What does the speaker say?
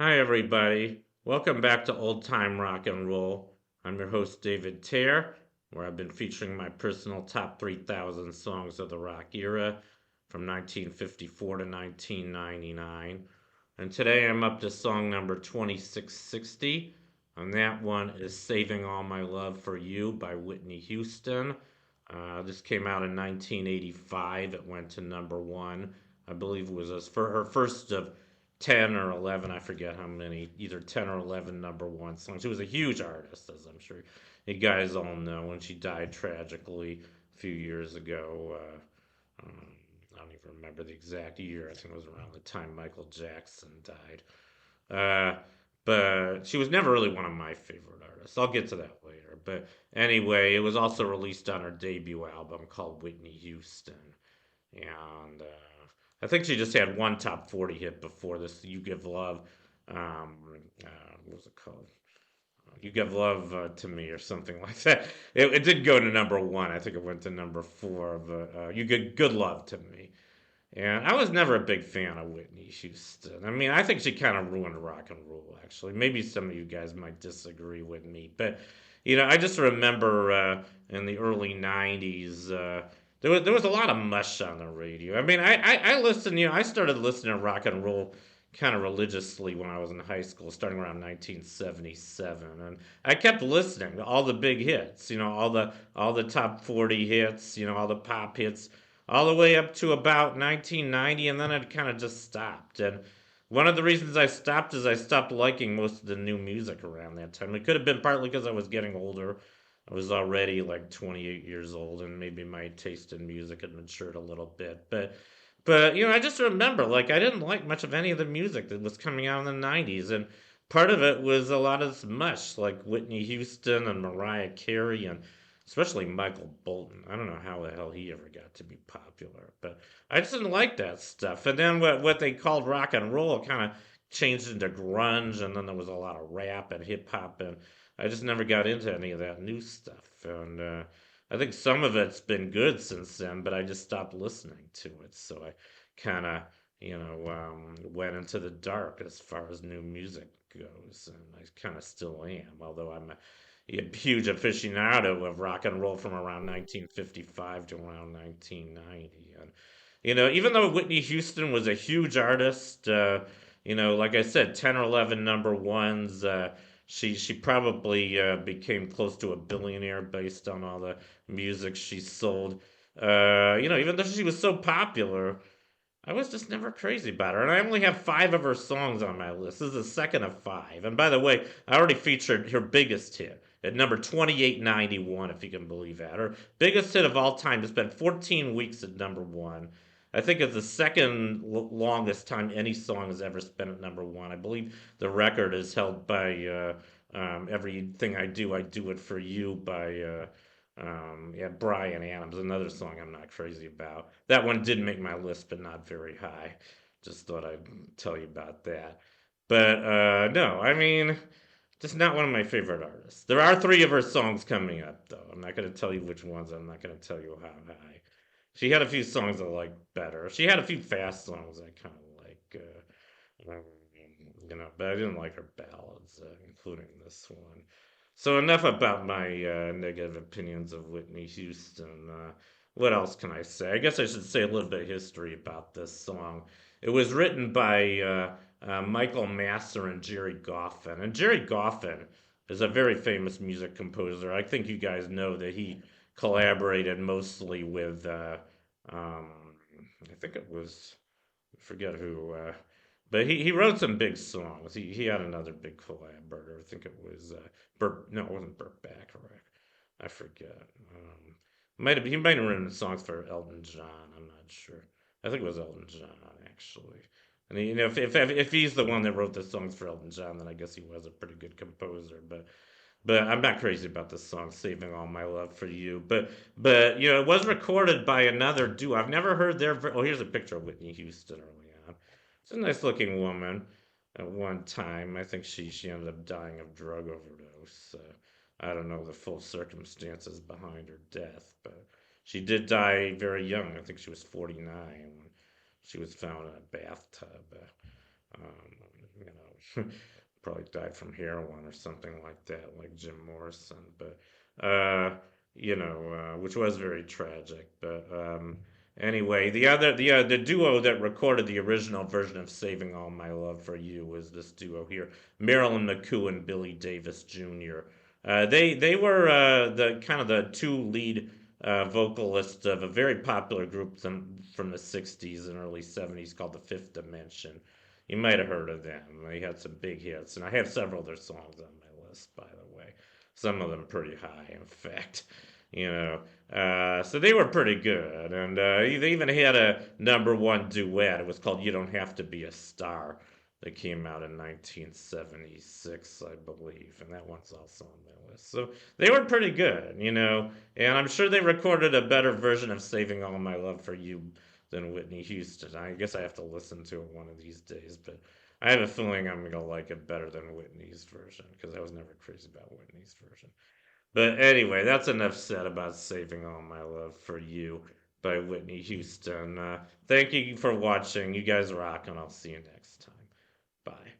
Hi, everybody. Welcome back to Old Time Rock and Roll. I'm your host, David Tear, where I've been featuring my personal top 3,000 songs of the rock era from 1954 to 1999. And today I'm up to song number 2660, and that one is Saving All My Love for You by Whitney Houston. This came out in 1985. It went to number one. I believe it was for her first of 10 or 11, I forget how many, either 10 or 11 number one songs. She was a huge artist, as I'm sure you guys all know, when she died tragically a few years ago. I don't even remember the exact year. I think it was around the time Michael Jackson died. Uh, but she was never really one of my favorite artists. I'll get to that later. But anyway, it was also released on her debut album called Whitney Houston. And I think she just had one top 40 hit before this. You Give Love. What was it called? You Give Love to Me or something like that. It did go to number one. I think it went to number four. But You Give Good Love to Me. And I was never a big fan of Whitney Houston. I mean, I think she kind of ruined rock and roll, actually. Maybe some of you guys might disagree with me. But, I just remember in the early 90s, there was a lot of mush on the radio. I mean, I listened, I started listening to rock and roll kind of religiously when I was in high school, starting around 1977, and I kept listening to all the big hits, all the top 40 hits, all the pop hits, all the way up to about 1990, and then it kind of just stopped. And one of the reasons I stopped is I stopped liking most of the new music around that time. It could have been partly because I was getting older. I was already like 28 years old, and maybe my taste in music had matured a little bit. But I just remember like I didn't like much of any of the music that was coming out in the 90s, and part of it was a lot of this mush, like Whitney Houston and Mariah Carey and especially Michael Bolton. I don't know how the hell he ever got to be popular, but I just didn't like that stuff. And then what they called rock and roll kind of changed into grunge, and then there was a lot of rap and hip hop, and I just never got into any of that new stuff. And I think some of it's been good since then, but I just stopped listening to it. So I kind of, went into the dark as far as new music goes, and I kind of still am, although I'm a huge aficionado of rock and roll from around 1955 to around 1990. And, even though Whitney Houston was a huge artist, like I said, 10 or 11 number ones, she probably became close to a billionaire based on all the music she sold. Even though she was so popular, I was just never crazy about her. And I only have five of her songs on my list. This is the second of five. And by the way, I already featured her biggest hit at number 2891, if you can believe that. Her biggest hit of all time has been 14 weeks at number one. I think it's the second longest time any song has ever spent at number one. I believe the record is held by Everything I Do It For You by yeah, Brian Adams, another song I'm not crazy about. That one did make my list, but not very high. Just thought I'd tell you about that. But no, I mean, just not one of my favorite artists. There are three of her songs coming up, though. I'm not going to tell you which ones. I'm not going to tell you how high. She had a few songs I like better. She had a few fast songs I kind of like. Um, but I didn't like her ballads, including this one. So enough about my negative opinions of Whitney Houston. What else can I say? I guess I should say a little bit of history about this song. It was written by Michael Masser and Jerry Goffin, and Jerry Goffin is a very famous music composer. I think you guys know that he collaborated mostly with um, I think it was I forget who. But he wrote some big songs. He had another big collaborator. I think it was Burt. No, it wasn't Burt Bacharach. I forget. He might have written songs for Elton John. I'm not sure. I think it was Elton John actually. And if he's the one that wrote the songs for Elton John, then I guess he was a pretty good composer. But I'm not crazy about this song, "Saving All My Love for You." But it was recorded by another duo. I've never heard their. Oh, here's a picture of Whitney Houston early on. She's a nice looking woman. At one time, I think she ended up dying of drug overdose. I don't know the full circumstances behind her death, but she did die very young. I think she was 49 when she was found in a bathtub. Um, Probably died from heroin or something like that, like Jim Morrison. But uh, which was very tragic. But anyway, the duo that recorded the original version of "Saving All My Love for You" was this duo here, Marilyn McCoo and Billy Davis Jr. They were the kind of the two lead vocalists of a very popular group from the '60s and early '70s called the Fifth Dimension. You might have heard of them. They had some big hits, and I have several of their songs on my list, by the way. Some of them pretty high, in fact. You know, so they were pretty good, and they even had a number one duet. It was called "You Don't Have to Be a Star." That came out in 1976, I believe, and that one's also on my list. So they were pretty good. And I'm sure they recorded a better version of "Saving All My Love for You" than Whitney Houston. I guess I have to listen to it one of these days, but I have a feeling I'm gonna like it better than Whitney's version because I was never crazy about Whitney's version. But anyway, that's enough said about "Saving All My Love for You" by Whitney Houston. Thank you for watching. You guys rock, and I'll see you next time. Bye.